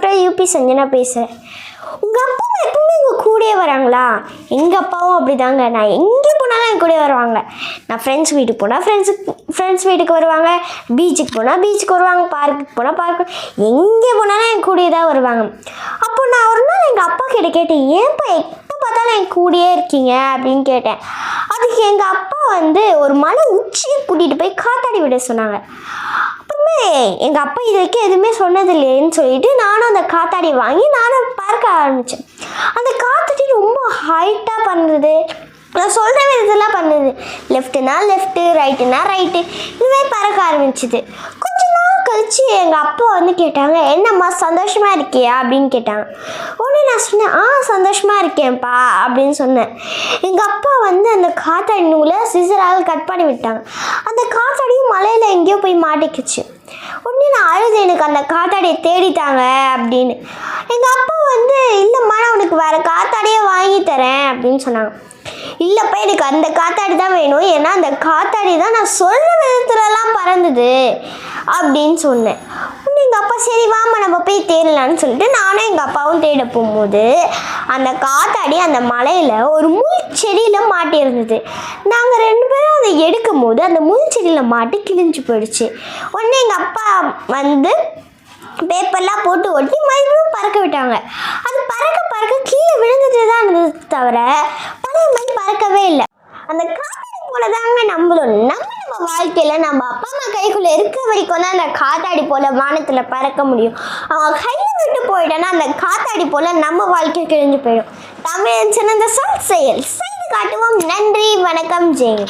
Doctor UP Sanjana பேசுகிறேன். உங்கள் அப்பா எப்பவுமே உங்கள் கூடயே வராங்களா? எங்கள் அப்பாவும் அப்படிதாங்க. நான் எங்கே போனாலும் என் கூடயே வருவாங்க. நான் ஃப்ரெண்ட்ஸ் வீட்டுக்கு போனால் ஃப்ரெண்ட்ஸ் வீட்டுக்கு வருவாங்க, பீச்சுக்கு போனால் பீச்சுக்கு வருவாங்க, பார்க்குக்கு போனால் பார்க்கு, எங்கே போனாலும் என் கூடயே தான் வருவாங்க. அப்போ நான் ஒரு நாள் எங்கள் அப்பா கிட்ட கேட்டேன், ஏன்ப்பா எப்போ பார்த்தாலும் என் கூடயே இருக்கீங்க அப்படின்னு கேட்டேன். அதுக்கு எங்கள் அப்பா ஒரு மலை உச்சியை கூட்டிகிட்டு போய் காத்தாடி விட சொன்னாங்க. அப்புறமே எங்கள் அப்பா இது வரைக்கும் எதுவுமே சொன்னதில்லைன்னு சொல்லிட்டு நானும் அந்த காத்தாடி வாங்கி நானும் பறக்க ஆரம்பித்தேன். அந்த காத்தாடி ரொம்ப ஹைட்டாக பண்ணுறது, நான் சொல்கிற விதத்தெல்லாம் பண்ணுது. லெஃப்ட்டுனா லெஃப்ட்டு, ரைட்டுனா ரைட்டு, இதுமாதிரி பறக்க ஆரம்பிச்சிது. கொஞ்ச நாள் கழித்து எங்கள் அப்பா கேட்டாங்க, என்னம்மா சந்தோஷமாக இருக்கியா அப்படின்னு கேட்டாங்க. உடனே நான் சொன்னேன், சந்தோஷமாக இருக்கேன்ப்பா அப்படின்னு சொன்னேன். எங்கள் அப்பா அந்த காத்தாடி நூலை சிசரால் கட் பண்ணி விட்டாங்க. அந்த காத்தாடியும் மலையில் எங்கேயோ போய் மாட்டிக்கிச்சு. உடனே நான் அழுது, எனக்கு அந்த காத்தாடியை தேடிட்டாங்க அப்படின்னு. எங்கள் அப்பா இல்லைம்மா நான் உனக்கு வேறு காத்தாடியே வாங்கி தரேன் அப்படின்னு சொன்னாங்க. இல்லைப்பா எனக்கு அந்த காத்தாடி தான் வேணும், ஏன்னா அந்த காத்தாடி தான் நான் சொல்கிற விதத்துலலாம் பறந்தது அப்படின்னு சொன்னேன். எங்கள் அப்பா சரி வாமா நம்ம போய் தேடலான்னு சொல்லிட்டு நானும் எங்கள் அப்பாவும் தேட போகும்போது அந்த காத்தாடி அந்த மலையில் ஒரு முள் செடியில் மாட்டியிருந்தது. நாங்கள் 2 பேரும் அதை எடுக்கும் போது அந்த முள் செடியில் மாட்டி கிழிஞ்சு போயிடுச்சு. உடனே எங்கள் அப்பா பேப்பர்லாம் போட்டு ஒட்டி மறுபடியும் பறக்க விட்டாங்க. அது பறக்க பறக்க கீழே விழுந்துட்டு தான் இருந்தது தவிர பழைய மாதிரி பறக்கவே இல்லை. அந்த காத்தாடி போல தாங்க நம்மளும் நம்ம வாழ்க்கையில் நம்ம அப்பா அம்மா கைக்குள்ளே இருக்க வரைக்கும் தான் அந்த காத்தாடி போல் வானத்தில் பறக்க முடியும். அவங்க கையை விட்டு போயிட்டோன்னா அந்த காத்தாடி போல் நம்ம வாழ்க்கை கிழிஞ்சு போயிடும். தமிழ் சிறந்த சொல் செயல் செய்து காட்டுவோம். நன்றி, வணக்கம், ஜெய்.